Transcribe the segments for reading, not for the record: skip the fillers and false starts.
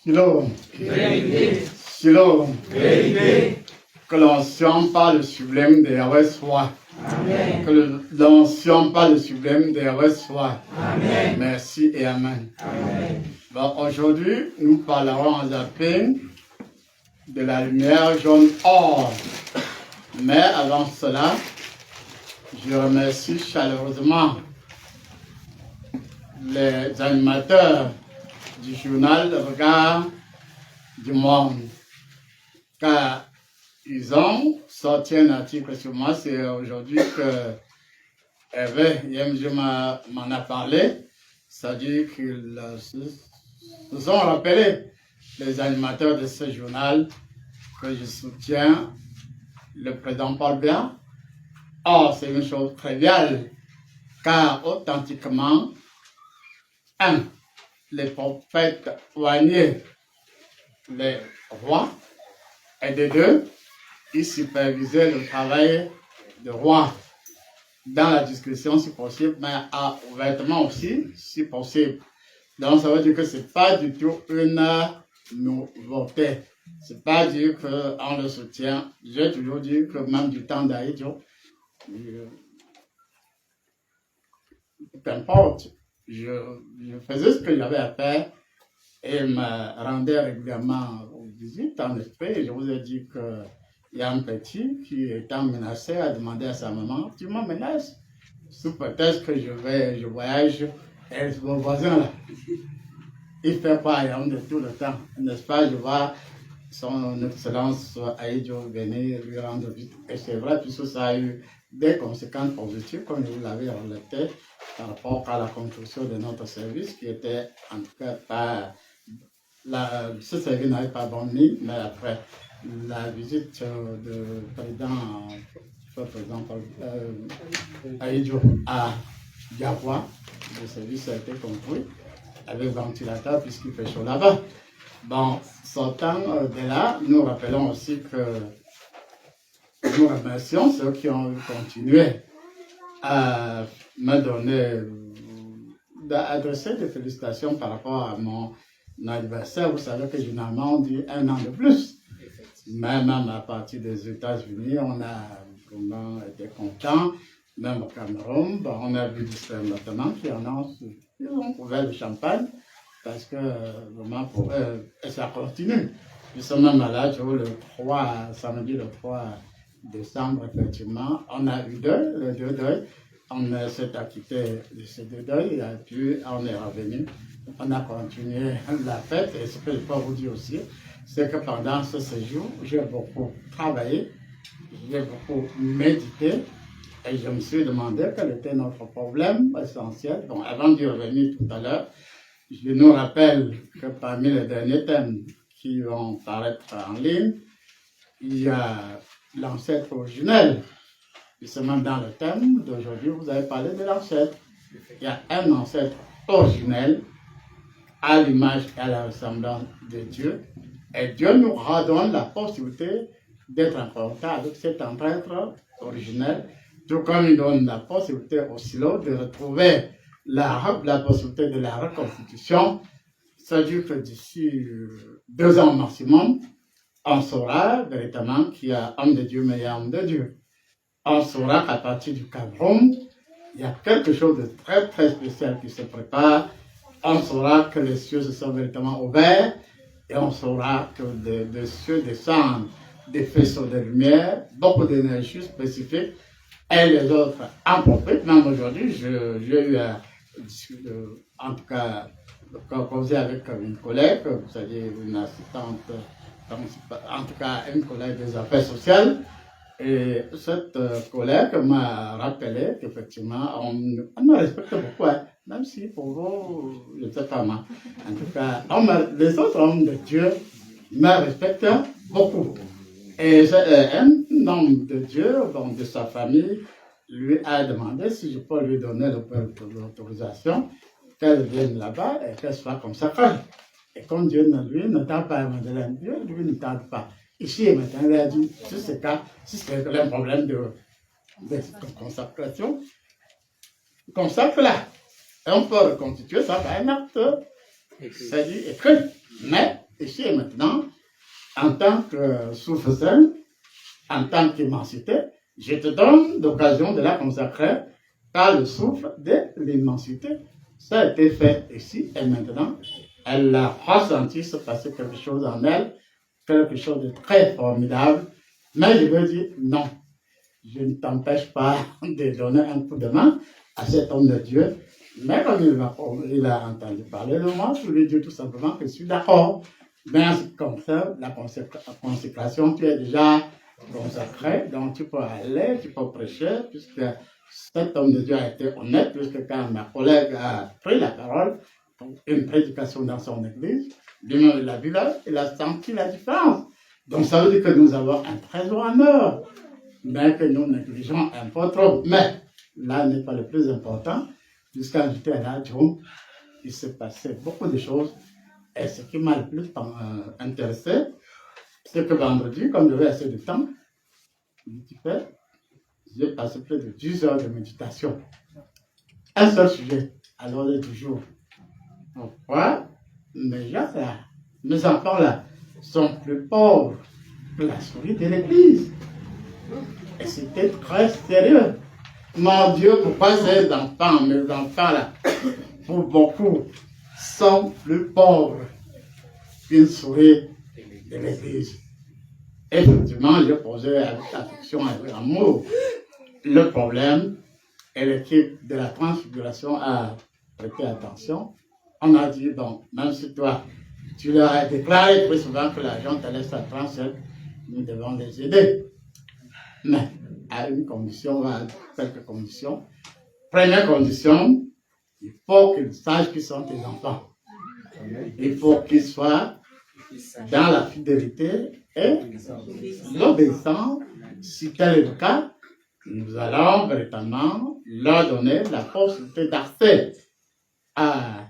Shalom. Shalom. Que l'ancien par le sublime des reçoit. Amen. Que l'ancien par le sublime des reçoit. Amen. Merci et Amen. Amen. Bon, aujourd'hui, nous parlerons en zapping de la lumière jaune or. Mais avant cela, je remercie chaleureusement les animateurs du journal Le Regard du Monde, car ils ont sorti un article sur moi. C'est aujourd'hui que Hervé Yemje m'en a parlé. C'est-à-dire qu'ils se sont rappelés, les animateurs de ce journal, que je soutiens le président Paul Biya. Or, c'est une chose triviale, car authentiquement, les prophètes oignés, les rois, et de deux, ils supervisaient le travail de roi dans la discussion si possible, mais ouvertement aussi si possible. Donc ça veut dire que ce n'est pas du tout une nouveauté. Ce n'est pas dire qu'on le soutient. J'ai toujours dit que même du temps d'Aïdjo, qu'importe, je faisais ce que j'avais à faire et me rendais régulièrement aux visites en esprit. Et je vous ai dit qu'il y a un petit qui, étant menacé, a demandé à sa maman: tu me menaces? Sous prétexte que je voyage, et mon voisin là, il fait pas à Yaoundé tout le temps, n'est-ce pas? Je vois son excellence Aïdjo venir lui rendre visite. Et c'est vrai, puisque ça a eu des conséquences positives, comme vous l'avez relaté, par rapport à la construction de notre service, qui était en tout cas pas... ce service n'avait pas bon ni, mais après la visite du président Aïdjo à Diawa, le service a été construit avec ventilateur puisqu'il fait chaud là-bas. Bon, sortant de là, nous rappelons aussi que nous remercions ceux qui ont continué à me donner, d'adresser des félicitations par rapport à mon anniversaire. Vous savez que généralement on dit 1 an de plus. Même à partir des États-Unis, on a vraiment été contents. Même au Cameroun, bon, on a vu des maintenant qui ont ouvert le champagne parce que vraiment pour eux, et ça continue. Nous sommes même malades le 3, samedi le 3 décembre, effectivement. On a eu le 2 deuil. On s'est acquitté de ces 2 deuils et puis on est revenu. On a continué la fête et ce que je peux vous dire aussi, c'est que pendant ce séjour, j'ai beaucoup travaillé, j'ai beaucoup médité et je me suis demandé quel était notre problème essentiel. Bon, avant d'y revenir tout à l'heure, je nous rappelle que parmi les derniers thèmes qui vont paraître en ligne, il y a l'ancêtre originel. Justement, dans le thème d'aujourd'hui, vous avez parlé de l'ancêtre. Il y a un ancêtre originel à l'image et à la ressemblance de Dieu. Et Dieu nous redonne la possibilité d'être en contact avec cet ancêtre originel, tout comme il donne la possibilité aussi de retrouver la possibilité de la reconstitution. C'est-à-dire que d'ici 2 ans maximum, on saura véritablement qu'il y a homme de Dieu, mais il y a homme de Dieu. On saura qu'à partir du Cameroun, il y a quelque chose de très très spécial qui se prépare. On saura que les cieux se sont véritablement ouverts et on saura que des cieux descendent des faisceaux de lumière, beaucoup d'énergie spécifique et les autres en profitent. Même aujourd'hui, j'ai eu à discuter, en tout cas, causer avec une collègue, vous savez, une assistante, en tout cas une collègue des affaires sociales. Et cette collègue m'a rappelé qu'effectivement, on me respecte beaucoup, hein, même si pour vous, je ne sais pas moi. En tout cas, les autres hommes de Dieu me respectent beaucoup. Et un homme de Dieu, donc de sa famille, lui a demandé si je peux lui donner l'autorisation qu'elle vienne là-bas et qu'elle soit comme sa femme. Et comme Dieu lui ne tarde pas à Madeleine, Dieu lui ne tarde pas. Ici et maintenant, il a dit, si c'est un problème de consacration, consacre-la. Et on peut reconstituer ça par un acte, c'est-à-dire écrit. Mais ici et maintenant, en tant que souffre-seul, en tant qu'immensité, je te donne l'occasion de la consacrer par le souffle de l'immensité. Ça a été fait ici et maintenant. Elle a ressenti se passer quelque chose en elle, quelque chose de très formidable. Mais je veux dire, non, je ne t'empêche pas de donner un coup de main à cet homme de Dieu. Mais comme il a entendu parler de moi, je lui dis tout simplement que je suis d'accord. Mais en ce qui concerne la consécration, tu es déjà consacré, donc tu peux aller, tu peux prêcher, puisque cet homme de Dieu a été honnête, puisque quand ma collègue a pris la parole pour une prédication dans son église, lui-même il a vu là, il a senti la différence. Donc ça veut dire que nous avons un trésor en or, mais que nous négligeons un peu trop. Mais là n'est pas le plus important, puisqu'quand j'étais à la Jom, il s'est passé beaucoup de choses. Et ce qui m'a le plus intéressé, c'est que vendredi, comme j'avais assez de temps, j'ai passé près de 10 heures de méditation. Un seul sujet à l'ordre du jour. Pourquoi mes enfants là sont plus pauvres que la souris de l'église? Et c'était très sérieux. Mon Dieu, pourquoi ces enfants, mes enfants là, pour beaucoup, sont plus pauvres qu'une souris de l'église? Effectivement, j'ai posé avec affection, avec amour, le problème, et l'équipe de la transfiguration a prêté attention. On a dit, bon, même si toi, tu leur as déclaré très souvent que l'argent te laisse à transfert, nous devons les aider. Mais à une condition, à quelques conditions. Première condition, il faut qu'ils sachent qu'ils sont tes enfants. Il faut qu'ils soient dans la fidélité et l'obéissance. Si tel est le cas, nous allons véritablement leur donner la possibilité d'accès à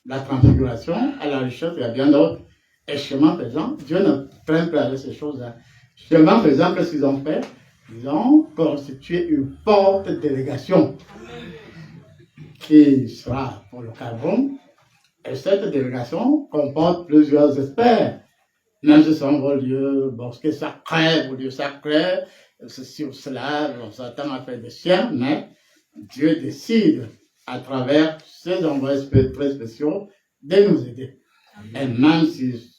la transfiguration, à la richesse, il y a bien d'autres. Et chemin faisant, Dieu ne traîne pas avec ces choses-là. Chemin faisant, qu'est-ce qu'ils ont fait? Ils ont constitué une forte délégation qui sera pour le Cameroun. Et cette délégation comporte plusieurs experts. Même si ce sont vos lieux, bosquets sacrés, vos lieux sacrés, ceci ou cela, on s'attend à faire des chiens, mais Dieu décide à travers ces envois très spéciaux de nous aider. Et même si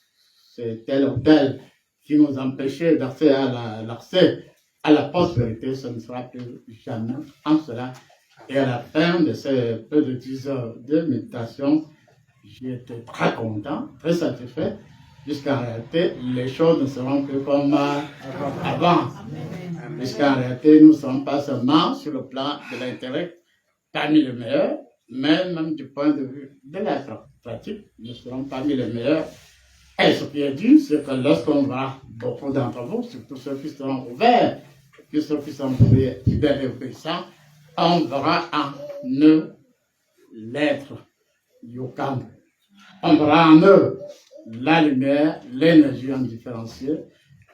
c'est tel ou tel qui nous empêchait d'accès à la post-vérité, ce ne sera plus jamais en cela. Et à la fin de ces peu de 10 heures de méditation, j'ai été très content, très satisfait, puisqu'en réalité, les choses ne seront plus comme avant. Puisqu'en réalité, nous ne sommes pas seulement sur le plan de l'intérêt parmi les meilleurs, mais même du point de vue de la pratique, nous serons parmi les meilleurs. Et ce qui est dit, c'est que lorsqu'on va, beaucoup d'entre vous, surtout ceux qui seront ouverts, ceux qui sont fidèles et obéissants, on verra en eux l'être Yokam. On verra en eux la lumière, l'énergie indifférenciée,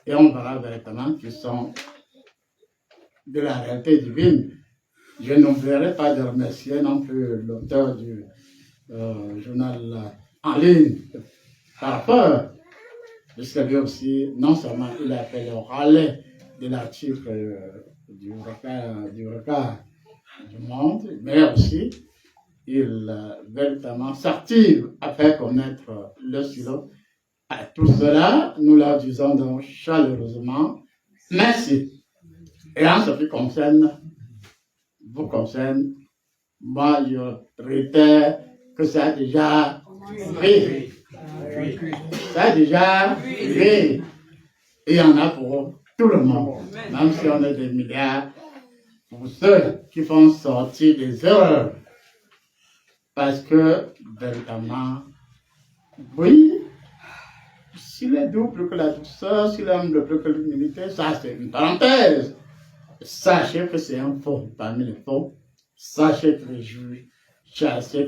et on verra véritablement qu'ils sont de la réalité divine. Je n'oublierai pas de remercier non plus l'auteur du journal en ligne par rapport, puisque lui aussi, non seulement il a fait le relais de l'article du regard du monde, mais aussi il véritablement s'active à faire connaître le silo. À tout cela, nous leur disons donc chaleureusement merci. Et en ce qui vous concerne, moi je réitère que ça a déjà pris. Ça a déjà pris. Et il y en a pour tout le monde, même si on est des milliards, pour ceux qui font sortir des erreurs. Parce que, véritablement, oui, s'il est doux plus que la douceur, s'il est humble plus que l'humilité, ça c'est une parenthèse. Sachez que c'est un faux parmi les faux. Sachez que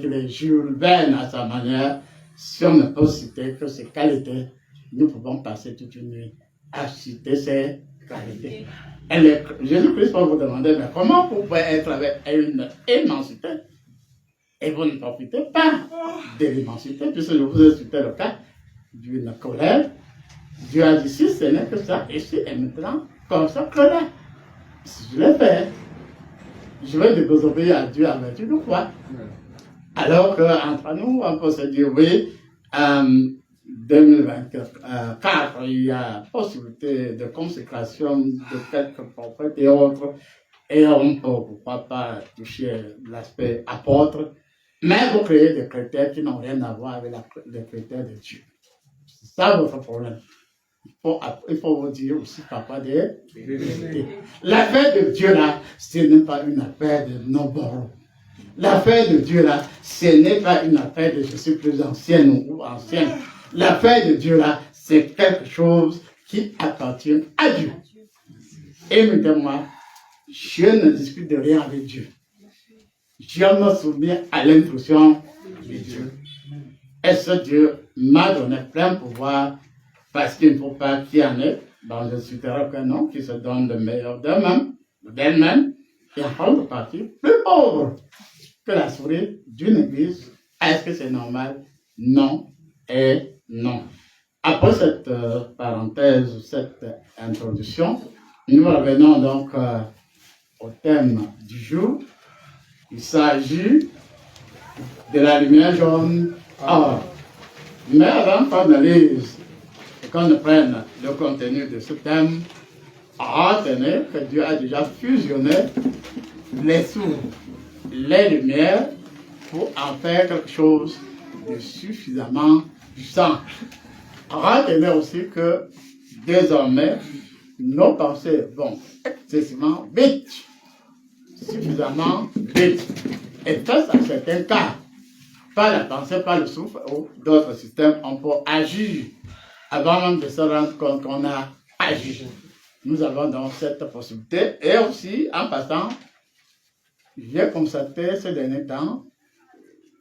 les jules vainent à sa manière. Si on ne peut citer que ses qualités, nous pouvons passer toute une nuit à citer ses qualités. Jésus-Christ va vous demander, mais comment vous pouvez être avec une immensité et vous ne profitez pas de l'immensité, puisque je vous ai cité le cas d'une colère. Dieu a dit, si ce n'est que ça, ici et maintenant, comme ça que là. Si je l'ai fait, je vais désobéir à Dieu en vertu de quoi? Alors qu'entre nous, on peut se dire, oui, 2024, il y a possibilité de consécration de quelques prophètes et autres, et on peut, pourquoi pas, toucher l'aspect apôtre, mais vous créez des critères qui n'ont rien à voir avec les critères de Dieu. C'est ça votre problème. Il faut vous dire aussi, papa, de vérité. L'affaire de Dieu là, ce n'est pas une affaire de non-borons. L'affaire de Dieu là, ce n'est pas une affaire de je suis plus ancienne ou ancienne. L'affaire de Dieu là, c'est quelque chose qui appartient à Dieu. Et moi, je ne discute de rien avec Dieu. Je me souviens à l'instruction de Dieu. Et ce Dieu m'a donné plein pouvoir parce qu'il ne faut pas qu'il y en ait dans le souterrain qu'un homme qui se donne le meilleur d'elle-même et en contrepartie plus pauvre que la souris d'une église. Est-ce que c'est normal? Non et non. Après cette parenthèse, cette introduction, nous revenons donc au thème du jour. Il s'agit de la lumière jaune or. Mais avant qu'on analyse et qu'on ne prenne le contenu de ce thème, retenez que Dieu a déjà fusionné les sourds, les lumières, pour en faire quelque chose de suffisamment puissant. Retenez aussi que désormais, nos pensées vont excessivement vite, suffisamment vite. Et face à certains cas, pas la pensée, pas le souffle ou d'autres systèmes, on peut agir avant même de se rendre compte qu'on a agi. Nous avons donc cette possibilité. Et aussi, en passant, j'ai constaté ces derniers temps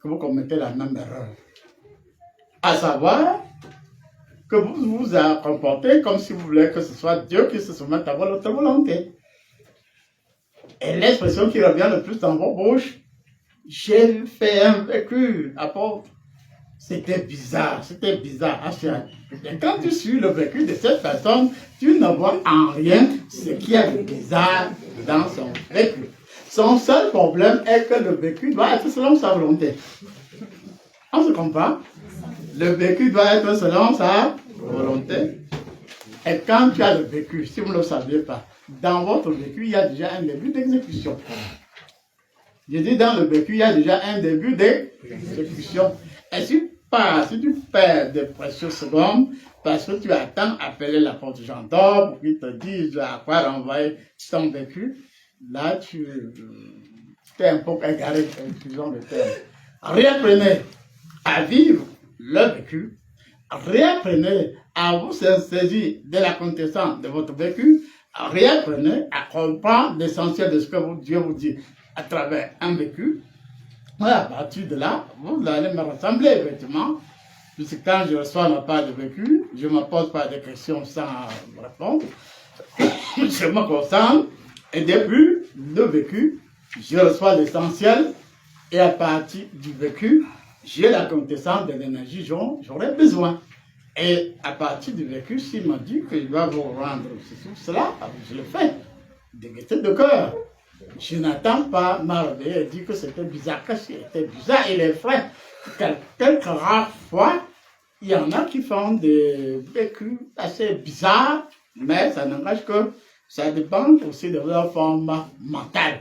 que vous commettez la même erreur. À savoir que vous vous comportez comme si vous voulez que ce soit Dieu qui se soumette à votre volonté. Et l'expression qui revient le plus dans vos bouches, j'ai fait un vécu, apôtre. C'était bizarre. Et quand tu suis le vécu de cette personne, tu ne vois en rien ce qu'il y a de bizarre dans son vécu. Son seul problème est que le vécu doit être selon sa volonté. On se comprend? Le vécu doit être selon sa volonté. Et quand tu as le vécu, si vous ne le saviez pas, dans votre vécu, il y a déjà un début d'exécution. Je dis dans le vécu, il y a déjà un début d'exécution. Et si tu perds des précieuses secondes, parce que tu attends appeler la porte gendarme pour qu'il te dise à quoi renvoyer ton vécu, là tu es un peu égaré, excusons le terme. Réapprenez à vivre le vécu, réapprenez à vous saisir de la connaissance de votre vécu, réapprenez à comprendre l'essentiel de ce que Dieu vous dit à travers un vécu. Et à partir de là, vous allez me rassembler effectivement, puisque quand je reçois ma part de vécu, je ne me pose pas de questions sans répondre. Je me concentre et depuis le vécu, je reçois l'essentiel et à partir du vécu, j'ai la connaissance de l'énergie dont j'aurais besoin. Et à partir du vécu, s'il m'a dit que je dois vous rendre ceci ou cela, je le fais. De gaieté de cœur. Je n'attends pas ma réveiller et dire que c'était bizarre. Qu'est-ce qui était bizarre? Il est vrai. Quelques rares fois, il y en a qui font des vécus assez bizarres, mais ça n'engage que ça dépend aussi de leur forme mentale.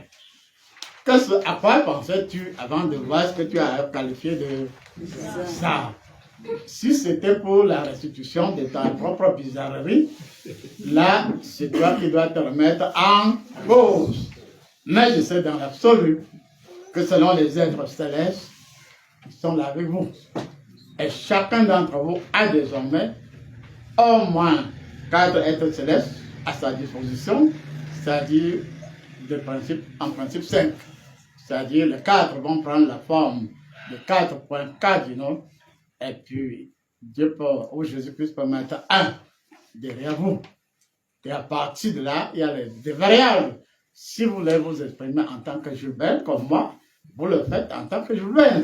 À quoi pensais-tu avant de voir ce que tu as qualifié de bizarre? Si c'était pour la restitution de ta propre bizarrerie, là, c'est toi qui dois te remettre en cause. Mais je sais dans l'absolu que selon les êtres célestes, ils sont là avec vous. Et chacun d'entre vous a désormais au moins 4 êtres célestes à sa disposition, c'est-à-dire en principe 5. C'est-à-dire les 4 vont prendre la forme de 4 points cardinaux, et puis Dieu peut, ou Jésus-Christ peut mettre un derrière vous. Et à partir de là, il y a des variables. Si vous voulez vous exprimer en tant que Gilbert, comme moi, vous le faites en tant que Gilbert.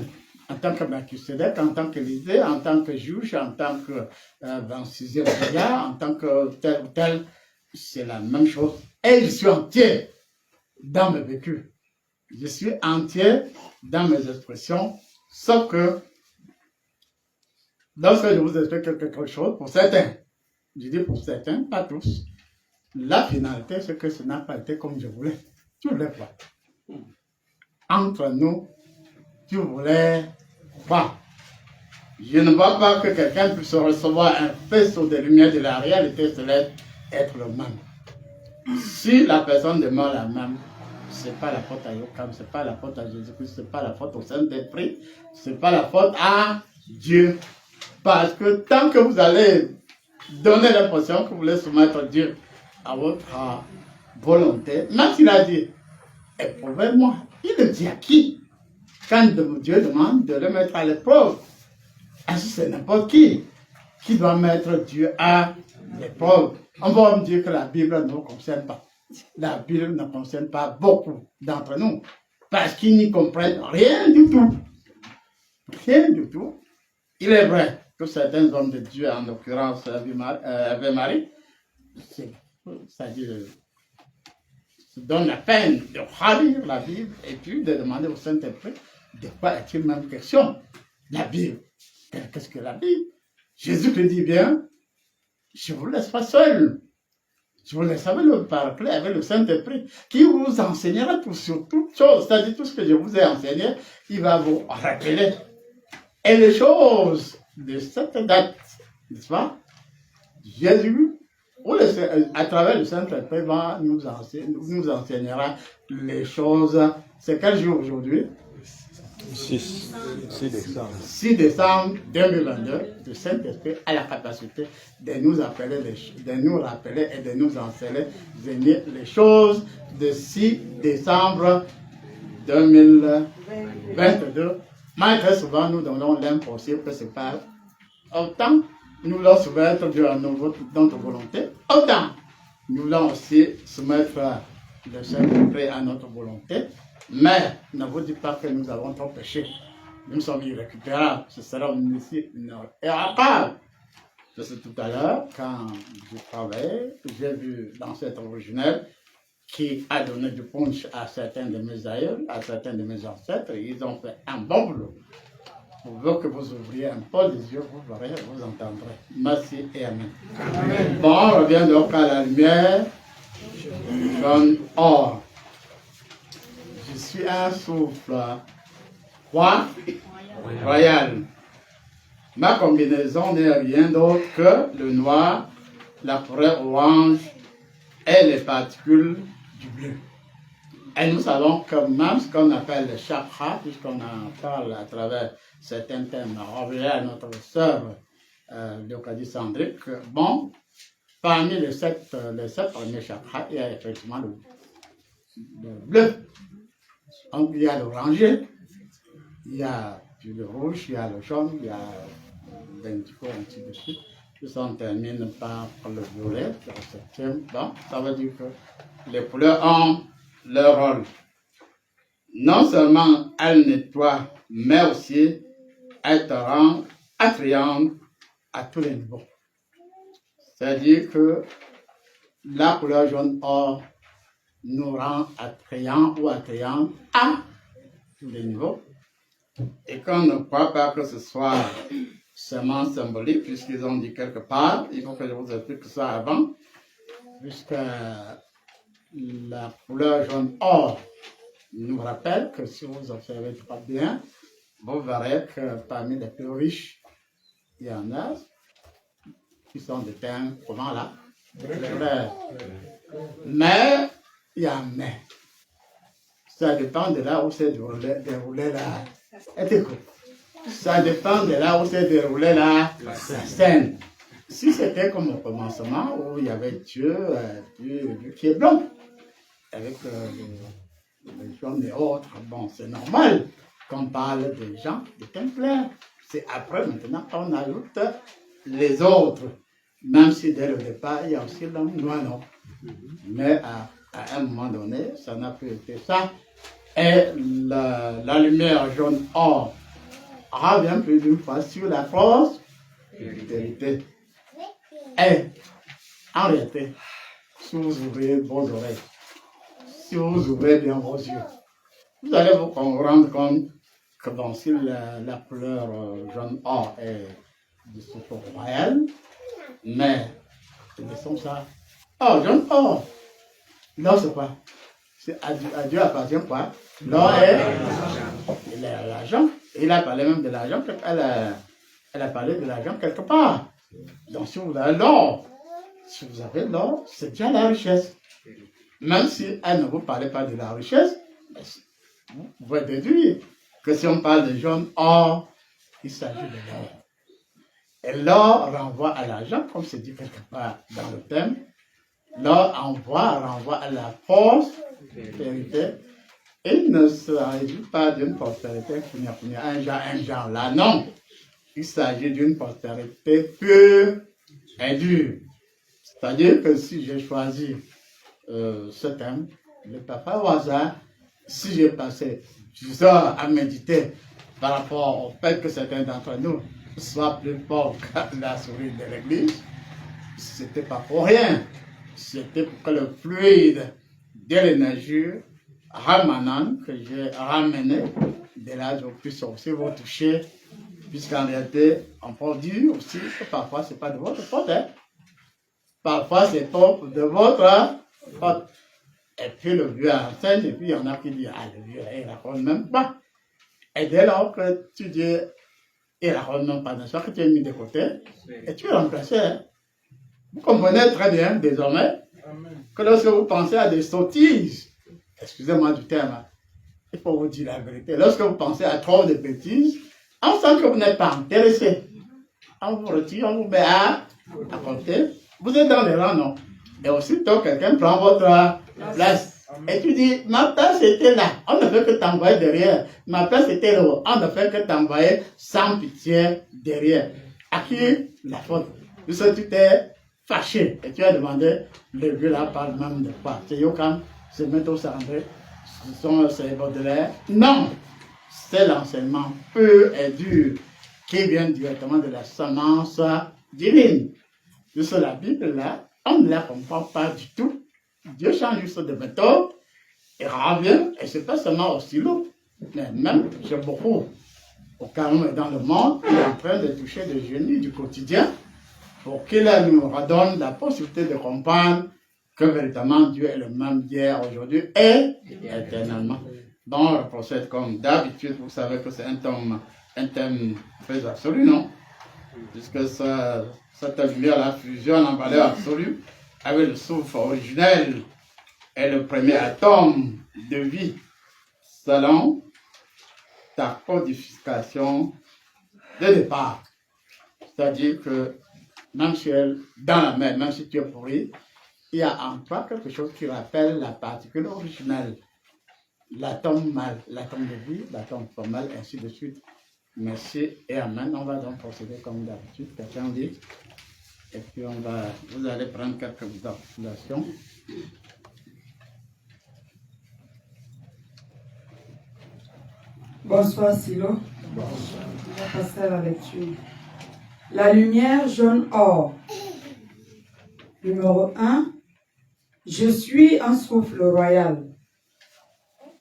en tant que Melchisedec, en tant qu'Élisée, en tant que juge, en tant que 26e en tant que tel ou tel, c'est la même chose. Et je suis entier dans mes vécus. Je suis entier dans mes expressions, sauf que lorsque je vous explique quelque chose, pour certains, je dis pour certains, pas tous, la finalité, c'est que ce n'a pas été comme je voulais. Tu voulais quoi? Entre nous, tu voulais quoi? Je ne vois pas que quelqu'un puisse recevoir un faisceau de lumière de la réalité céleste être le même. Si la personne demeure la même, ce n'est pas la faute à Yokam, ce n'est pas la faute à Jésus-Christ, ce n'est pas la faute au Saint-Esprit, ce n'est pas la faute à Dieu. Parce que tant que vous allez donner l'impression que vous voulez soumettre Dieu à votre volonté, même s'il a dit, éprouvez-moi, il le dit à qui? Quand Dieu demande de le mettre à l'épreuve, ainsi c'est n'importe qui doit mettre Dieu à l'épreuve. On va me dire que la Bible ne nous concerne pas. La Bible ne concerne pas beaucoup d'entre nous, parce qu'ils n'y comprennent rien du tout. Rien du tout. Il est vrai que certains hommes de Dieu, en l'occurrence Ave Marie, c'est-à-dire se donnent la peine de relire la Bible et puis de demander au Saint-Esprit de quoi est-il même question. La Bible, qu'est-ce que la Bible? Jésus te dit bien, je ne vous laisse pas seul. Je vous laisse avec le Paraclet, avec le Saint-Esprit, qui vous enseignera tout sur toutes choses. C'est-à-dire tout ce que je vous ai enseigné, il va vous rappeler. Et les choses de cette date, n'est-ce pas? Jésus, à travers le Saint-Esprit, nous enseignera les choses. C'est quel jour aujourd'hui? 6 décembre. 6 décembre 2022, le Saint-Esprit a la capacité de nous appeler, de nous rappeler et de nous enseigner les choses de 6 décembre 2022. Mais très souvent, nous donnons l'impossible que c'est pas autant nous voulons soumettre Dieu à notre volonté, autant nous voulons aussi soumettre le Saint-Esprit à notre volonté. Mais ne vous dites pas que nous avons trop péché. Nous sommes irrécupérables. Ce sera ici irréparable. Parce que tout à l'heure, quand je travaillais, j'ai vu l'ancêtre originel qui a donné du punch à certains de mes aïeux, à certains de mes ancêtres, et ils ont fait un bon boulot. Je veux que vous ouvriez un peu les yeux, vous verrez, vous entendrez. Merci et amen. Amen. Bon, on revient donc à la lumière. Jaune or. Je suis un souffle roi royal. Ma combinaison n'est rien d'autre que le noir, la forêt orange et les particules du bleu. Et nous savons que même ce qu'on appelle le chakra, puisqu'on en parle à travers certains thèmes, on revient à notre sœur Léocadie Sandrick, bon, parmi les sept premiers chakras, il y a effectivement le bleu. Donc il y a l'oranger, il y a le rouge, il y a le jaune, il y a l'indigo, ainsi de suite. Puis on termine par le violet, le septième. Bon, ça veut dire que les couleurs ont leur rôle. Non seulement elles nettoient, mais aussi elles te rendent attrayante à tous les niveaux. C'est-à-dire que la couleur jaune or nous rend attrayants ou attrayantes à tous les niveaux. Et qu'on ne croit pas que ce soit seulement symbolique, puisqu'ils ont dit quelque part, il faut que je vous explique ça avant, puisque la couleur jaune or nous rappelle que si vous observez très bien, vous verrez que parmi les plus riches, il y en a qui sont des teints, comment là? Mais, il y a un mais. Ça dépend de là où c'est déroulé là. Ça dépend de là où s'est déroulée la scène. Si c'était comme au commencement, où il y avait Dieu, Dieu qui est blanc, avec les jaunes et autres, bon, c'est normal qu'on parle des gens de teint clair. C'est après, maintenant, on ajoute les autres. Même si dès le départ, il y a aussi l'homme noir, non. Mais à un moment donné, ça n'a plus été ça. Et la lumière jaune or revient plus d'une fois sur la prospérité. Et en réalité, si vous ouvrez vos oreilles, si vous ouvrez bien vos yeux, vous allez vous rendre compte que bon, si la couleur jaune or est de ce royal, mais laissons ça. Oh, jaune or. L'or, c'est quoi? À Dieu appartient quoi? L'or est l'argent. Il a parlé même de l'argent. Elle a parlé de l'argent quelque part. Donc, si vous avez l'or, c'est déjà la richesse. Même si elle ne vous parlait pas de la richesse, vous pouvez déduire que si on parle de jaune or, il s'agit de l'or. Et l'or renvoie à l'argent, comme c'est dit quelque part dans le thème. L'or renvoie à la prospérité. Il ne s'agit pas d'une prospérité un genre là, non. Il s'agit d'une prospérité pure et dure. C'est-à-dire que si j'ai choisi ce thème, le papa au hasard, si j'ai passé 10 heures à méditer par rapport au fait que certains d'entre nous soient plus pauvres que la souris de l'église, c'était pas pour rien. C'était pour que le fluide de l'énergie ramanant que j'ai ramené de là, je puisse aussi vous toucher, puisqu'en réalité, on peut dire aussi que parfois c'est pas de votre faute, hein. Parfois c'est de votre faute. Et puis le vieux enseigne, et puis il y en a qui disent, ah le vieux, il raconte même pas. Et dès lors que tu dis, il raconte même pas, n'est-ce pas que tu es mis de côté, et tu es remplacé, hein. Vous comprenez très bien désormais que lorsque vous pensez à des sottises, excusez-moi du terme, il faut vous dire la vérité, lorsque vous pensez à trop de bêtises, on sent que vous n'êtes pas intéressé. On vous retire, on vous met à côté, vous êtes dans les rangs, non? Et aussitôt quelqu'un prend votre place. Et tu dis, ma place était là, on ne fait que t'envoyer derrière. Ma place était là, on ne fait que t'envoyer sans pitié derrière. À qui la faute? Puisque tu t'es fâché et tu as demandé, le vieux là parle même de quoi? C'est Yokan, c'est Méto Sarandré, c'est Baudelaire. Non, c'est l'enseignement pur et dur qui vient directement de la semence divine. Puisque la Bible là, on ne la comprend pas du tout. Dieu change juste de méthode et revient, et c'est pas seulement au stylo, mais même j'ai beaucoup au carrément dans le monde, il est en train de toucher des génies du quotidien pour qu'il nous redonne la possibilité de comprendre que véritablement Dieu est le même hier, aujourd'hui et éternellement. Donc on procède comme d'habitude, vous savez que c'est un thème très absolu, non? Puisque cette lumière-là fusionne en valeur absolue avec le souffle originel et le premier atome de vie selon ta codification de départ. C'est-à-dire que même si elle, dans la mer, même si tu es pourri, il y a en toi quelque chose qui rappelle la particule originelle, l'atome mâle, l'atome de vie, l'atome formel, ainsi de suite. Merci et amen. On va donc procéder comme d'habitude. Quelqu'un dit. Et puis vous allez prendre quelques observations. Bonsoir Silo. Bonsoir. On va passer à la lecture. La lumière jaune or. Numéro 1. Je suis un souffle royal.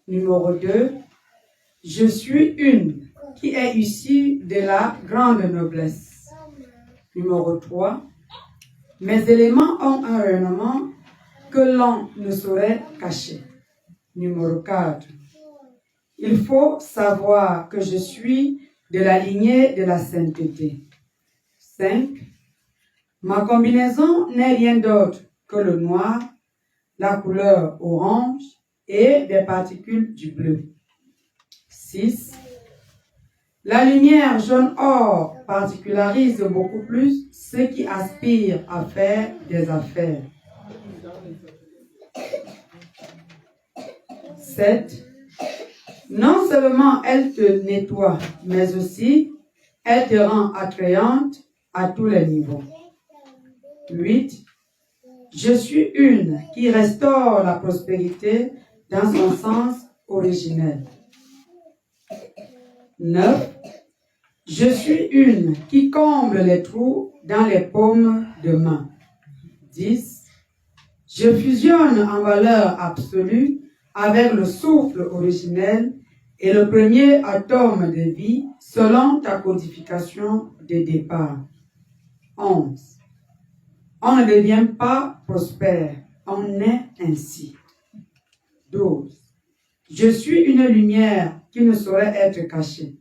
Numéro 2. Je suis une qui est issue de la grande noblesse. Numéro 3. Mes éléments ont un rayonnement que l'on ne saurait cacher. Numéro 4. Il faut savoir que je suis de la lignée de la sainteté. 5. Ma combinaison n'est rien d'autre que le noir, la couleur orange et des particules du bleu. 6. La lumière jaune or particularise beaucoup plus ceux qui aspirent à faire des affaires. 7. Non seulement elle te nettoie, mais aussi elle te rend attrayante à tous les niveaux. 8. Je suis une qui restaure la prospérité dans son sens originel. 9. Je suis une qui comble les trous dans les paumes de main. 10. Je fusionne en valeur absolue avec le souffle originel et le premier atome de vie selon ta codification de départ. 11. On ne devient pas prospère, on est ainsi. 12. Je suis une lumière qui ne saurait être cachée.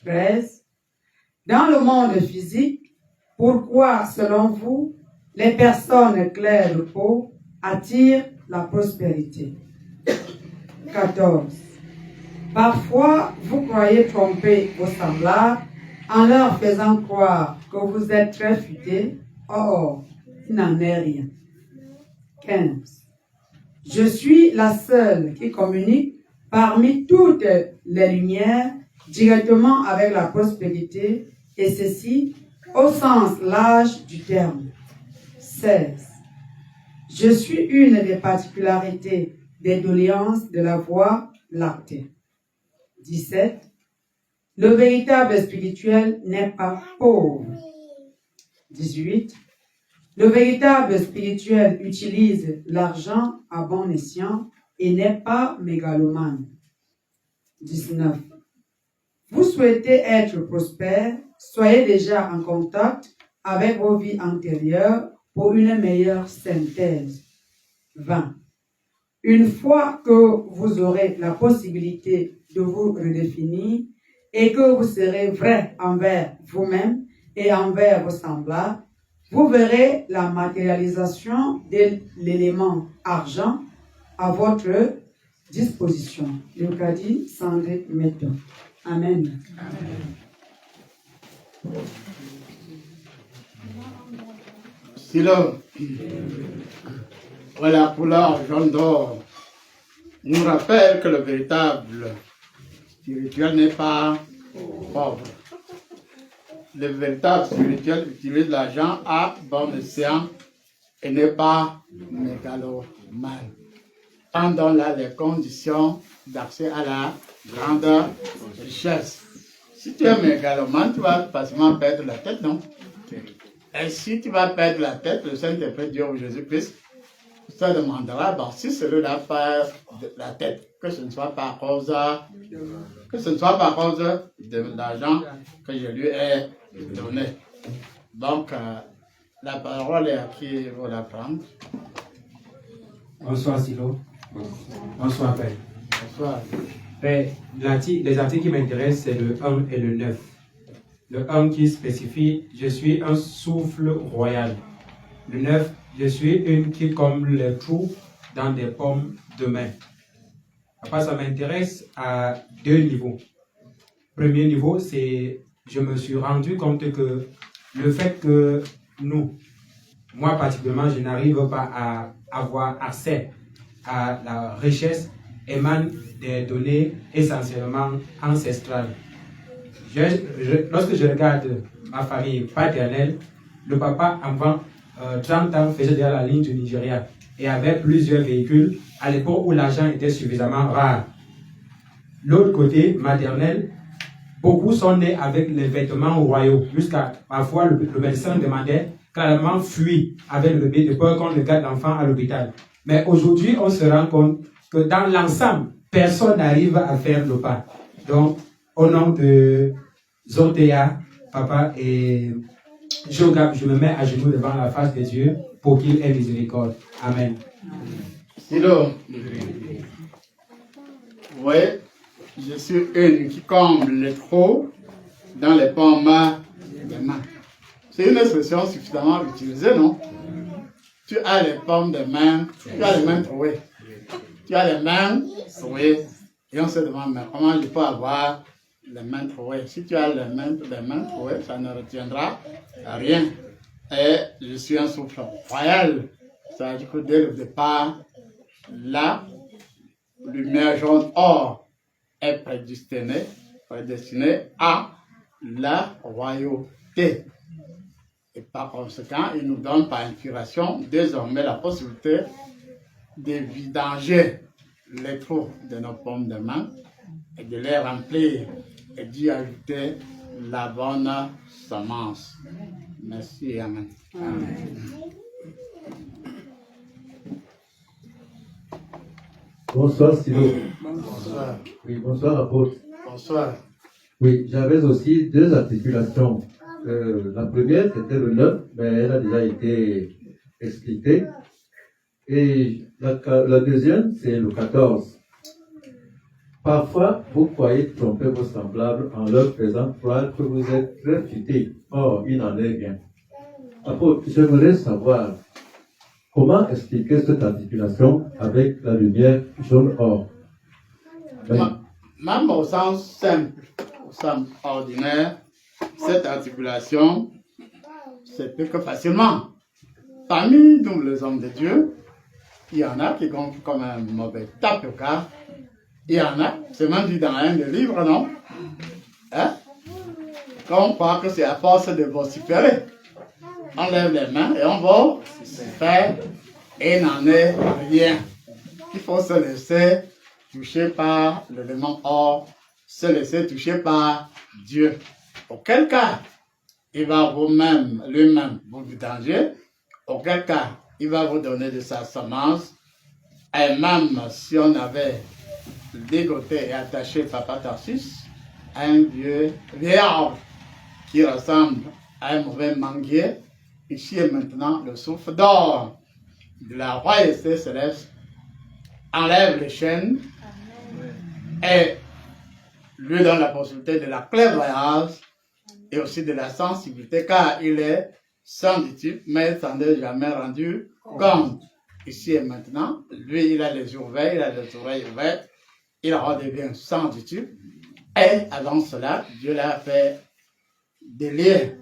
13. Dans le monde physique, pourquoi, selon vous, les personnes claires de peau attirent la prospérité? 14. Parfois, vous croyez tromper vos semblables en leur faisant croire que vous êtes très futés. Or, il n'en est rien. 15. Je suis la seule qui communique parmi toutes les lumières directement avec la prospérité, et ceci au sens large du terme. 16. Je suis une des particularités des doléances de la voie lactée. 17. Le véritable spirituel n'est pas pauvre. 18. Le véritable spirituel utilise l'argent à bon escient et n'est pas mégalomane. 19. Vous souhaitez être prospère, soyez déjà en contact avec vos vies antérieures pour une meilleure synthèse. 20. Une fois que vous aurez la possibilité de vous redéfinir et que vous serez vrai envers vous-même et envers vos semblables, vous verrez la matérialisation de l'élément argent à votre disposition. L'Eucharistie Sandré Metton. Amen. Silo, voilà, pour l'argent d'or, nous rappelle que le véritable spirituel n'est pas pauvre. Le véritable spirituel utilise l'argent à bon escient et n'est pas mégalomane. Pendant là les conditions d'accès à la grande richesse. Si tu es mégalomane, tu vas facilement perdre la tête, non? Et si tu vas perdre la tête, le Saint-Esprit Dieu ou Jésus-Christ te demandera, bon, si celui-là perd la tête, que ce ne soit pas à cause de l'argent que je lui ai donné. Donc, la parole est à qui vous la prendre. Bonsoir Silo. Bonsoir Père. Bonsoir. Père, les articles qui m'intéressent, c'est le 1 et le 9. Le 1 qui spécifie « Je suis un souffle royal ». Le 9 « Je suis une qui comble les trous dans des paumes de main ». Après, ça m'intéresse à deux niveaux. Premier niveau, c'est je me suis rendu compte que le fait que moi particulièrement, je n'arrive pas à avoir accès à la richesse émane des données essentiellement ancestrales. Lorsque je regarde ma famille paternelle, le papa, avant 30 ans, faisait déjà la ligne du Nigeria et avait plusieurs véhicules à l'époque où l'argent était suffisamment rare. L'autre côté, maternel, beaucoup sont nés avec les vêtements royaux, jusqu'à parfois le médecin demandait carrément fuir avec le bébé de peur qu'on ne garde l'enfant à l'hôpital. Mais aujourd'hui, on se rend compte que dans l'ensemble, personne n'arrive à faire le pas. Donc, au nom de Zotéa, papa et Jogab, je me mets à genoux devant la face de Dieu pour qu'il ait miséricorde. Amen. Silo, oui, je suis une qui comble les trous dans les paumes des mains. C'est une expression suffisamment utilisée, non? Tu as les paumes des mains, tu as les mains trouées. Tu as les mains trouées. Et on se demande, mais comment je peux avoir les mains trouées? Si tu as les mains trouées, ça ne retiendra rien. Et je suis un souffle royal. Ça veut dire que dès le départ, la lumière jaune or est prédestinée à la royauté. Et par conséquent, il nous donne par inspiration désormais la possibilité de vidanger les trous de nos paumes de main et de les remplir et d'y ajouter la bonne semence. Merci et Amen. Bonsoir, Silo. Bonsoir. Oui, bonsoir, apôtre. Bonsoir. Oui, j'avais aussi deux articulations. La première, c'était le 9, mais elle a déjà été expliquée. Et la deuxième, c'est le 14. Parfois, vous croyez tromper vos semblables en leur faisant croire que vous êtes très futés. Or, il n'en est rien. Apôtre, j'aimerais savoir comment expliquer cette articulation avec la lumière jaune-or. Même au sens simple, au sens ordinaire, cette articulation s'explique facilement. Parmi nous, les hommes de Dieu, il y en a qui comptent comme un mauvais tape-car. Il y en a, c'est même dit dans un des livres, non? Hein? Qu'on croit que c'est à force de vociférer. On lève les mains et on va se faire et n'en est rien. Il faut se laisser toucher par l'élément or, se laisser toucher par Dieu. Auquel cas, il va vous-même, lui-même, vous vidanger. Auquel cas, il va vous donner de sa semence. Et même si on avait dégoté et attaché Papa Tarsis à un vieux arbre qui ressemble à un mauvais manguier, ici et maintenant, le souffle d'or de la royauté céleste enlève les chaînes et lui donne la possibilité de la clairvoyance et aussi de la sensibilité, car il est sans disciple, mais il s'en est jamais rendu compte. Ici et maintenant, lui, il a les yeux ouverts, il a les oreilles ouvertes, il redevient sans disciple, et avant cela, Dieu l'a fait délier.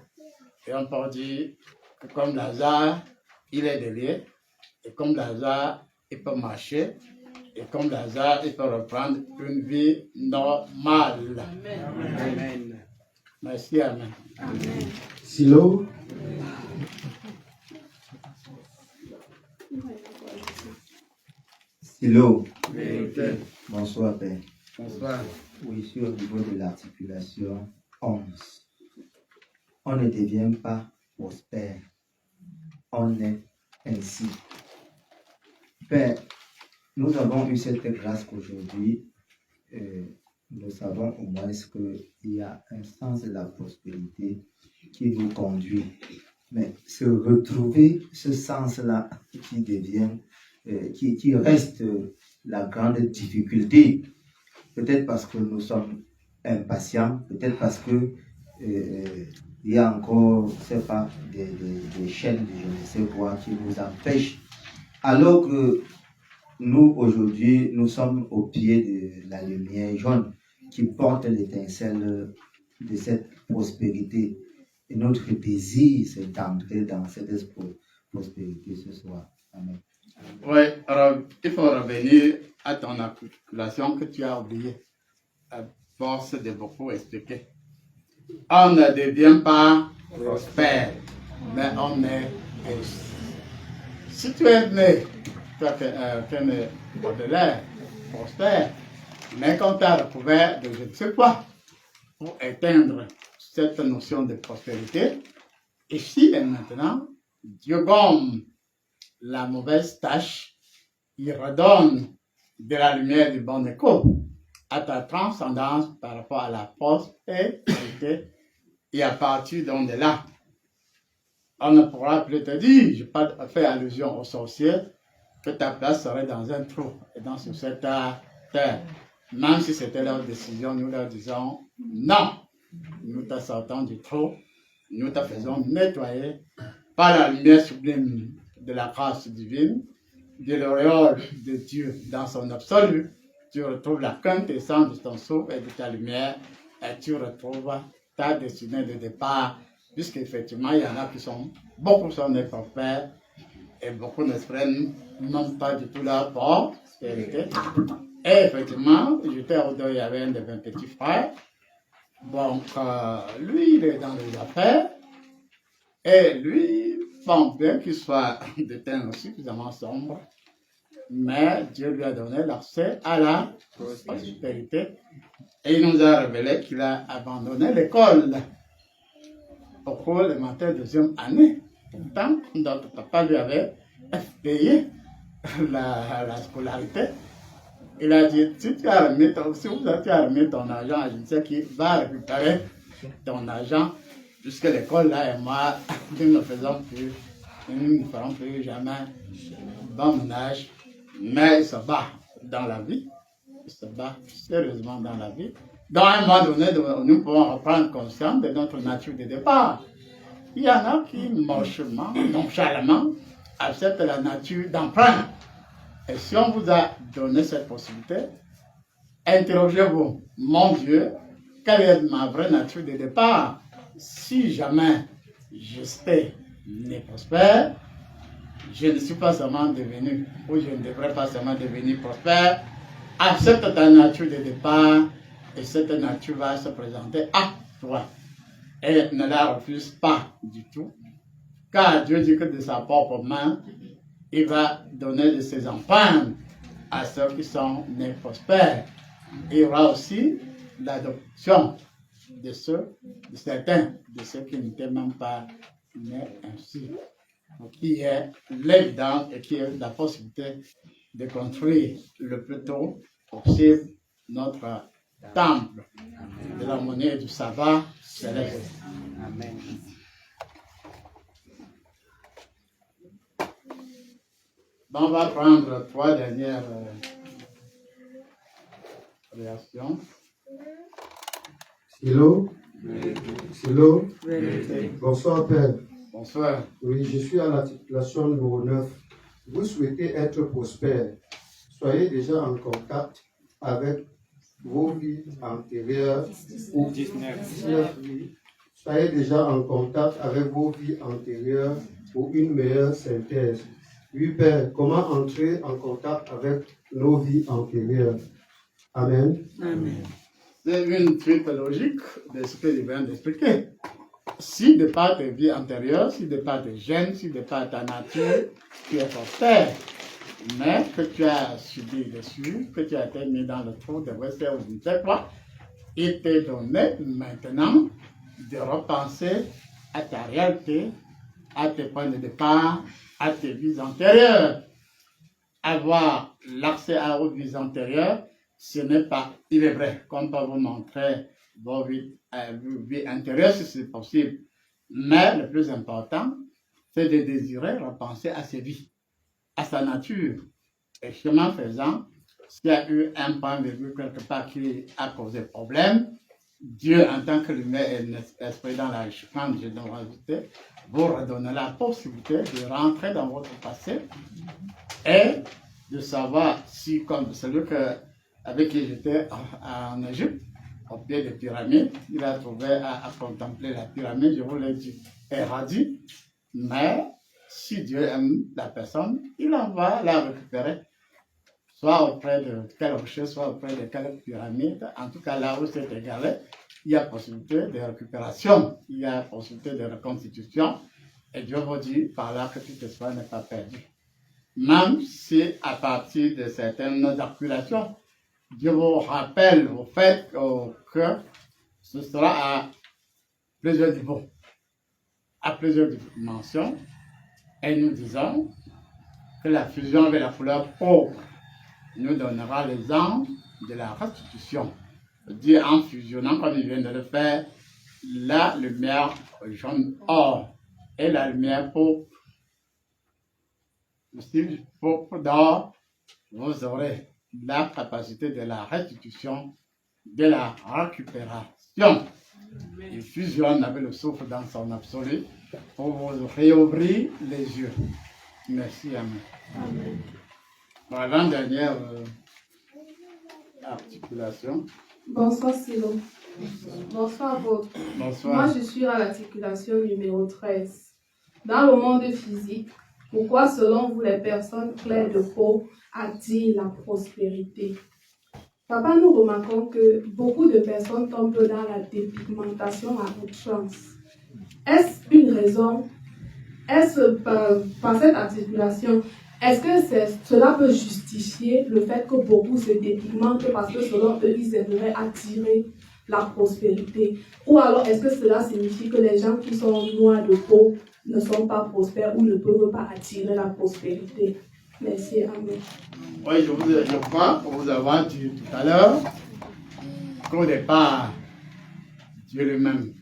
Et on peut dire que comme Lazare, il est délié, et comme Lazare, il peut marcher, et comme Lazare, il peut reprendre une vie normale. Amen. Merci, Amen. Amen. Silo. Silo. Oui. Bonsoir, Père. Bonsoir. Oui, sur le niveau de l'articulation 11. On ne devient pas prospère. On est ainsi. Père, nous avons eu cette grâce qu'aujourd'hui, nous savons au moins qu'il y a un sens de la prospérité qui nous conduit. Mais se retrouver ce sens-là qui devient, qui reste la grande difficulté, peut-être parce que nous sommes impatients, peut-être parce que il y a encore, je ne sais pas, des chaînes, je ne sais quoi, qui nous empêchent. Alors que nous, aujourd'hui, nous sommes au pied de la lumière jaune qui porte l'étincelle de cette prospérité. Et notre désir, c'est d'entrer dans cette prospérité ce soir. Amen. Oui, alors, il faut revenir à ton articulation que tu as oubliée, à force de beaucoup expliquer. On ne devient pas prospère, mais on est riche. Si tu es né, toi qui es né au-delà, prospère, mais qu'on t'a recouvert de je ne sais quoi pour éteindre cette notion de prospérité, ici et maintenant, Dieu gomme la mauvaise tâche, il redonne de la lumière du bon écho à ta transcendance par rapport à la prospérité. Et à partir de là, on ne pourra plus te dire, je n'ai pas fait allusion aux sorciers, que ta place serait dans un trou et dans cette terre. Même si c'était leur décision, nous leur disons non. Nous te sortons du trou, nous te faisons nettoyer par la lumière sublime de la grâce divine, de l'auréole de Dieu dans son absolu. Tu retrouves la quintessence de ton souffle et de ta lumière et tu retrouves ta destinée de départ, puisqu'effectivement, il y en a qui sont, beaucoup sont des prophètes et beaucoup ne se prennent même pas du tout leur prospérité. Et effectivement, j'étais au dos, il y avait un de mes petits frères. Donc, lui, il est dans les affaires. Et lui, bon, bien qu'il soit de teint suffisamment sombre, mais Dieu lui a donné l'accès à la prospérité. Et il nous a révélé qu'il a abandonné l'école au cours de ma deuxième année. Pourtant, notre papa lui avait payé la scolarité. Il a dit, si tu as remis ton argent, je ne sais qui va récupérer ton argent, puisque l'école là et moi, nous ne ferons plus jamais bon ménage. Mais il se bat dans la vie. Il se bat sérieusement dans la vie. Dans un moment donné, nous pouvons reprendre conscience de notre nature de départ. Il y en a qui, mochement, nonchalamment, acceptent la nature d'emprunt. Et si on vous a donné cette possibilité, interrogez-vous, mon Dieu, quelle est ma vraie nature de départ? Si jamais j'étais né prospère, je ne suis pas seulement devenu, ou je ne devrais pas seulement devenir prospère. Accepte ta nature de départ et cette nature va se présenter à toi. Et ne la refuse pas du tout, car Dieu dit que de sa propre main, il va donner de ses empreintes à ceux qui sont nés prospères. Il y aura aussi l'adoption de certains, de ceux qui n'étaient même pas nés ainsi. Donc, qui est l'évidence et qui est la possibilité de construire le plus tôt possible notre temple de la monnaie et du sabbat céleste. Amen. On va prendre 3 dernières réactions. Silo. Silo. Bonsoir, Père. Bonsoir. Oui, je suis à l'articulation numéro 9. Vous souhaitez être prospère. Soyez déjà en contact avec vos vies antérieures. 19. Soyez déjà en contact avec vos vies antérieures pour une meilleure synthèse. Oui, Père, comment entrer en contact avec nos vies antérieures? Amen. Amen. C'est une suite logique de ce que je viens d'expliquer. Si de par tes vies antérieures, si de par tes gènes, si de par ta nature, tu es prospère, mais que tu as subi dessus, que tu as été mis dans le trou de Western ou je ne sais quoi, il t'est donné maintenant de repenser à ta réalité, à tes points de départ, à tes vies antérieures. Avoir l'accès à vos vies antérieures, ce n'est pas, il est vrai, qu'on peut vous montrer vos vies intérieures si c'est possible. Mais le plus important, c'est de désirer repenser à ses vies, à sa nature. Et chemin faisant, s'il y a eu un point virgule quelque part qui a causé problème, Dieu, en tant que lumière et esprit dans la générosité, vous redonne la possibilité de rentrer dans votre passé et de savoir si, comme celui avec qui j'étais en Égypte, au pied des pyramides, il a trouvé à contempler la pyramide, je vous l'ai dit, éradiée. Mais si Dieu aime la personne, il en va la récupérer, soit auprès de quel rocher, soit auprès de quelle pyramide. En tout cas, là où c'est égalé, il y a possibilité de récupération, il y a possibilité de reconstitution. Et Dieu vous dit par là que tout espoir n'est pas perdu. Même si à partir de certaines accumulations, Dieu vous rappelle au fait que ce sera à plusieurs niveaux, à plusieurs dimensions. Et nous disons que la fusion avec la couleur pourpre nous donnera les anges de la restitution. Dieu en fusionnant, comme il vient de le faire, la lumière jaune or et la lumière pourpre. Si pourpre d'or, vous aurez la capacité de la restitution, de la récupération. Il fusionne avec le souffle dans son absolu pour vous réouvrir les yeux. Merci, Amen. Amen. Bon, l'avant-dernière articulation. Bonsoir, Silo. Bonsoir, apôtre. Bonsoir. Moi, je suis à l'articulation numéro 13. Dans le monde physique, pourquoi, selon vous, les personnes claires de peau attirent la prospérité? Papa, nous remarquons que beaucoup de personnes tombent dans la dépigmentation à outrance. Est-ce une raison? Est-ce par cette articulation, est-ce que cela peut justifier le fait que beaucoup se dépigmentent parce que selon eux, ils aimeraient attirer la prospérité? Ou alors est-ce que cela signifie que les gens qui sont noirs de peau ne sont pas prospères ou ne peuvent pas attirer la prospérité? Merci, amen. Oui, je crois pour vous avoir dit tout à l'heure qu'au départ, Dieu lui-même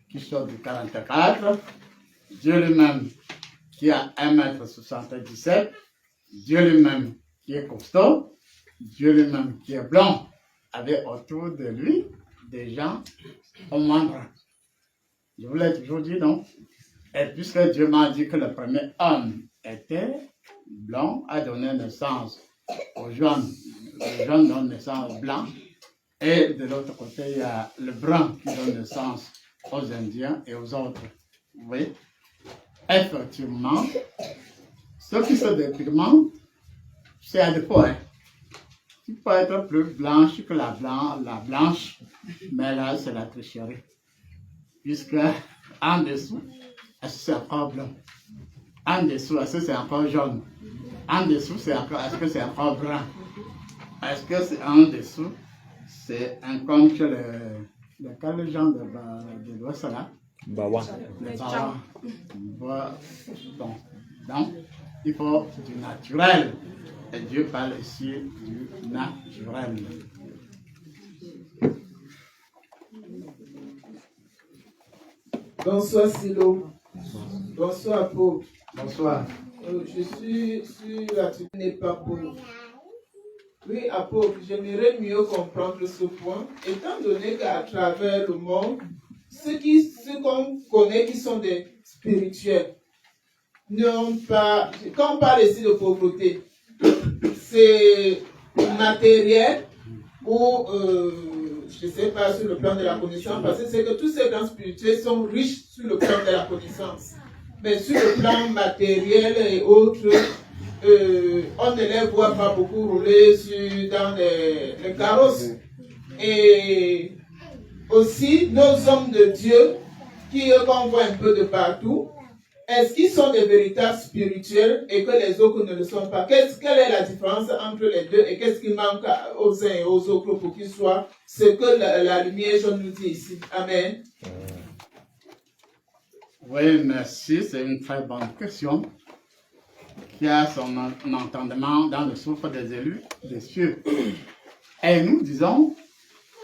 qui sort du 44, Dieu lui-même qui a 1,77 m, Dieu lui-même qui est costaud, Dieu lui-même qui est blanc, avait autour de lui des gens au moindre. Je vous l'ai toujours dit, non? Et puisque Dieu m'a dit que le premier homme était blanc, a donné naissance aux jeunes. Les jeunes donnent naissance aux blancs. Et de l'autre côté, il y a le brun qui donne naissance aux Indiens et aux autres. Vous voyez? Effectivement, ceux qui se dépigmentent, c'est à des points. Tu peux être plus blanche que la blanche, mais là, c'est la tricherie. Puisque en dessous, est-ce que c'est encore blanc? En dessous, est-ce que c'est encore jaune? En dessous, est-ce que c'est encore brun? Est-ce que c'est en dessous? C'est un comme que les gens de l'Ouest là. Bawa. Les Bawa. Bon. Donc, il faut du naturel. Et Dieu parle ici du naturel. Bonsoir Silo. Bonsoir Paul. Bonsoir. Je suis sur la tribune n'est pas pauvre. Oui, apôtre, j'aimerais mieux comprendre ce point, étant donné qu'à travers le monde, ceux qu'on connaît qui sont des spirituels n'ont pas. Quand on parle ici de pauvreté, c'est matériel ou je ne sais pas sur le plan de la connaissance, parce que c'est que tous ces grands spirituels sont riches sur le plan de la connaissance. Mais sur le plan matériel et autres, on ne les voit pas beaucoup rouler dans les carrosses. Et aussi, nos hommes de Dieu, qu'on voit un peu de partout, est-ce qu'ils sont des véritables spirituels et que les autres ne le sont pas? Quelle est la différence entre les deux et qu'est-ce qui manque aux uns et aux autres pour qu'ils soient ce que la lumière jaune nous dit ici? Amen. Oui, merci. C'est une très bonne question qui a son entendement dans le souffle des élus des cieux. Et nous disons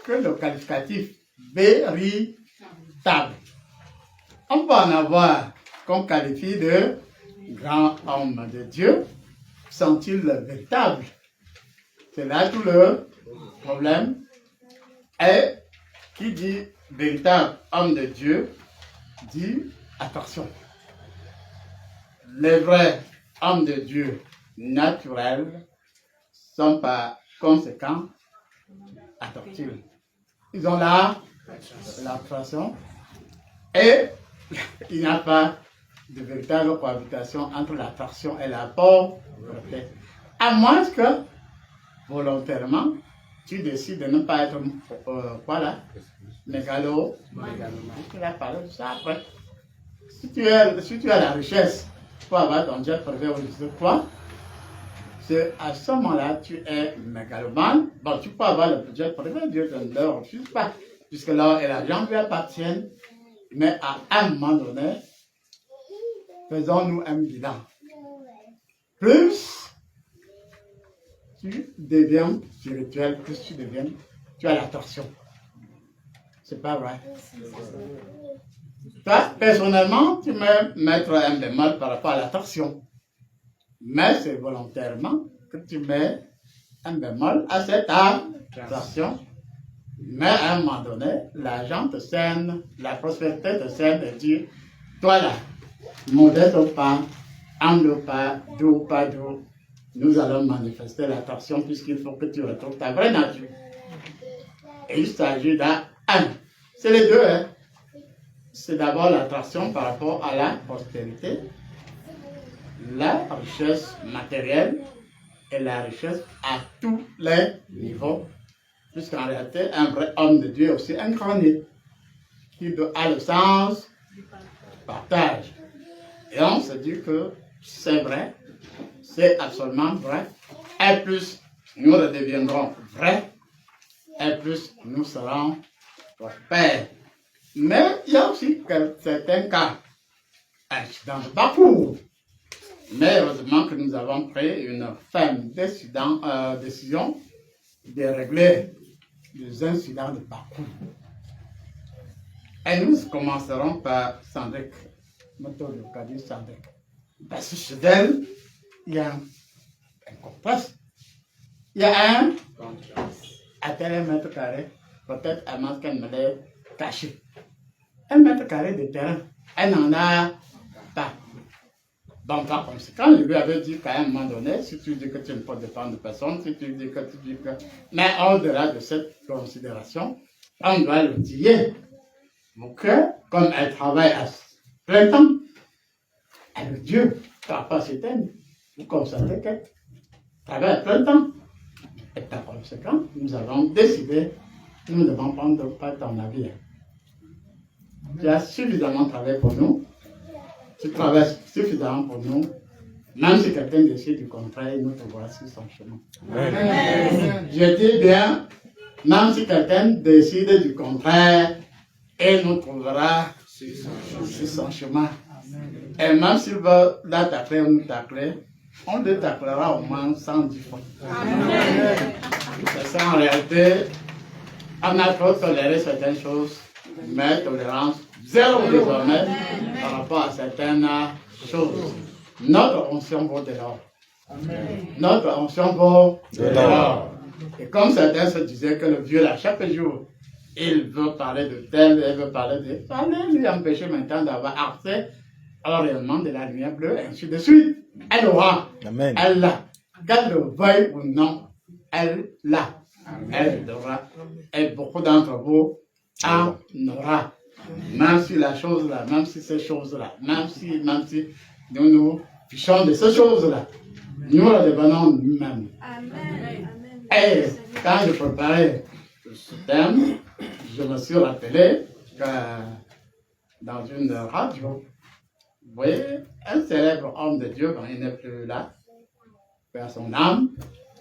que le qualificatif véritable, on peut en avoir qu'on qualifie de grand homme de Dieu. Sont-ils véritables? C'est là tout le problème. Et qui dit véritable homme de Dieu dit attention. Les vrais hommes de Dieu naturels sont par conséquent attentifs. Ils ont l'attraction et il n'y a pas de véritable cohabitation entre l'attraction et la pauvreté. À moins que, volontairement, tu décides de ne pas être, mégalo. Tu vas parler de ça après. Si tu as la richesse pour avoir ton jet privé ou je sais quoi, c'est à ce moment-là, tu es mégalomane. Bon, tu peux avoir le jet privé, Dieu ne le refuse pas, puisque l'or et l'argent lui appartiennent. Mais à un moment donné, faisons-nous un bilan. Plus tu deviens spirituel, plus tu as la torsion. C'est pas vrai. Toi, personnellement, tu peux mettre un bémol par rapport à la torsion. Mais c'est volontairement que tu mets un bémol à cette attraction. Mais à un moment donné, l'argent te scène, la prospérité te scène et dit, toi là, modeste ou pas, humble ou pas, doux ou pas doux, nous allons manifester l'attraction puisqu'il faut que tu retrouves ta vraie nature. Et il s'agit d'un. C'est les deux, hein. C'est d'abord l'attraction par rapport à la prospérité, la richesse matérielle et la richesse à tous les niveaux. Puisqu'en réalité, un vrai homme de Dieu est aussi incarné, qui a le sens du partage. Et on se dit que c'est vrai, c'est absolument vrai. Et plus nous redeviendrons vrais, et plus nous serons prospères. Mais il y a aussi certains cas, accidents de parcours. Mais heureusement que nous avons pris une ferme décision de régler les incidents de parcours. Et nous commencerons par Sandek, notre localité Sandek. Parce que chez elle, il y a un contraste. Il y a à tel mètre carré, peut-être à moins qu'elle me l'ait caché. 1 mètre carré de terrain, elle n'en a pas. Donc, par conséquent, je lui avais dit qu'à un moment donné, si tu dis que tu ne peux dépendre de personne, si tu dis que tu dis que... Mais au-delà de cette considération, on doit le dire. Donc, comme elle travaille à plein temps, avec Dieu, par capacité, vous constatez qu'elle travaille à plein temps. Et par conséquent, nous avons décidé, nous ne devons prendre pas ton avis. Tu as suffisamment travaillé pour nous. Tu travailles suffisamment pour nous. Même si quelqu'un décide du contraire, nous te voici son chemin. Amen. Je dis bien, même si quelqu'un décide du contraire, il nous trouvera sur son chemin. Et même s'il veut la tacler ou nous tacler, on le taclera au moins 110 fois. C'est ça en réalité. On a trop toléré certaines choses, mais tolérance zéro désormais par rapport à certaines choses. Notre onction vaut de l'or. Notre onction vaut de l'or. Et comme certains se disaient que le vieux là, chaque jour, il veut parler de tel, il veut parler de... Allez lui empêcher maintenant d'avoir accès au rayonnement de la lumière bleue, et ainsi de suite. Elle aura. Amen. Elle l'a. Qu'elle le veuille ou non, elle l'a. Elle devra. Et beaucoup d'entre vous en aura. Même si la chose là, même si ces choses-là, même si nous nous fichons de ces choses-là, nous le devenons nous-mêmes. Et quand je préparais ce thème, je me suis rappelé que dans une radio, vous voyez, un célèbre homme de Dieu, quand il n'est plus là, perd son âme,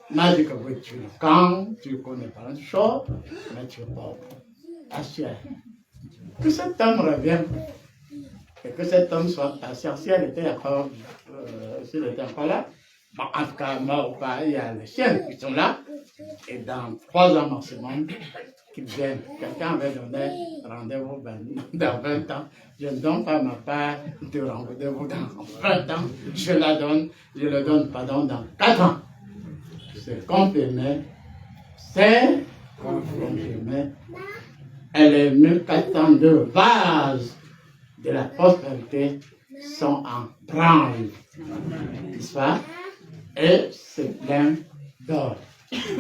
m'a dit que oui, tu es le camp, tu ne connais pas une chose, mais tu es pauvre. Que cet homme revienne et que cet homme soit patient. Si elle était encore, s'il était encore là, bon, en tout cas, mort ou pas, il y a les chiens qui sont là, et dans 3 ans maximum, qu'ils viennent. Quelqu'un avait donné rendez-vous dans 20 ans. Je ne donne pas ma part de rendez-vous dans 20 ans. Je le donne pardon, dans 4 ans. C'est confirmé. C'est confirmé. Et les 1402 vases de la prospérité sont en branle. N'est-ce pas? Et c'est plein d'or,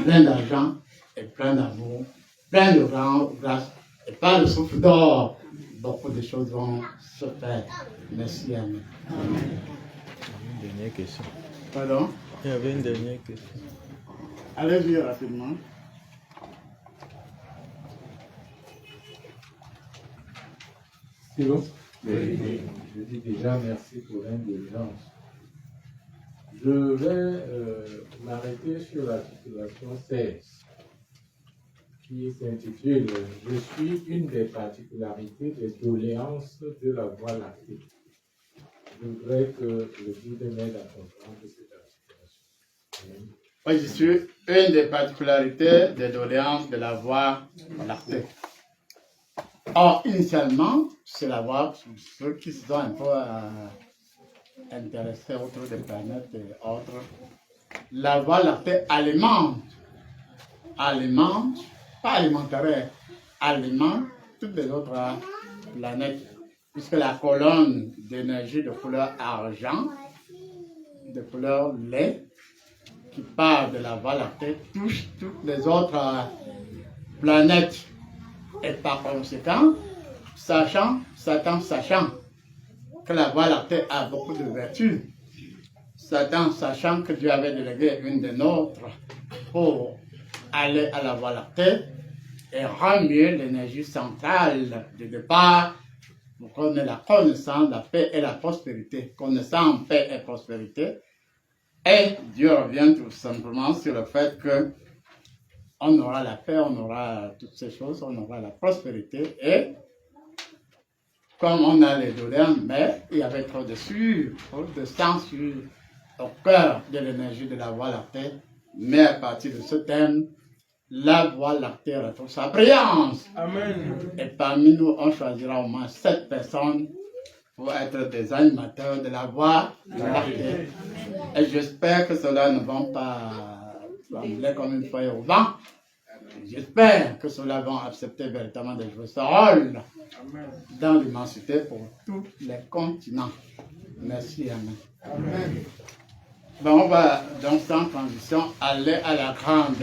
plein d'argent et plein d'amour, plein de grâce et pas de souffle d'or. Beaucoup de choses vont se faire. Merci, Amen. Une dernière question. Pardon? Il y avait une dernière question. Allez-y rapidement. C'est bon? Je dis déjà merci pour l'indulgence. Je vais m'arrêter sur l'articulation 16 qui s'intitule « Je suis une des particularités des doléances de la Voie lactée ». Je voudrais que le guide m'aide à comprendre cette articulation. Oui, je suis une des particularités des doléances de la Voie lactée. Or, initialement, c'est la Voie, ceux qui se sont un peu intéressés autour des planètes et autres, la Voie lactée alimente, pas alimentaire, alimente toutes les autres planètes, puisque la colonne d'énergie de couleur argent, de couleur lait, qui part de la Voie lactée, touche toutes les autres planètes. Et par conséquent, sachant que la Voie lactée a beaucoup de vertus, Satan sachant que Dieu avait délégué une des nôtres pour aller à la Voie lactée et remuer l'énergie centrale de départ pour qu'on ait la connaissance, la paix et la prospérité. Connaissance, paix et prospérité. Et Dieu revient tout simplement sur le fait que on aura la paix, on aura toutes ces choses, on aura la prospérité. Et comme on a les douleurs, mais il y avait trop de sueur, trop de sang au cœur de l'énergie de la Voie lactée. Mais à partir de ce thème, la Voie lactée retrouve sa brillance. Amen. Et parmi nous, on choisira au moins 7 personnes pour être des animateurs de la Voie lactée. Et j'espère que ceux-là ne vont pas trembler comme une feuille au vent. J'espère que ceux-là vont accepter véritablement de jouer ce rôle dans l'immensité pour tous les continents. Merci, Amen. Amen. Bon, on va donc sans transition aller à la grande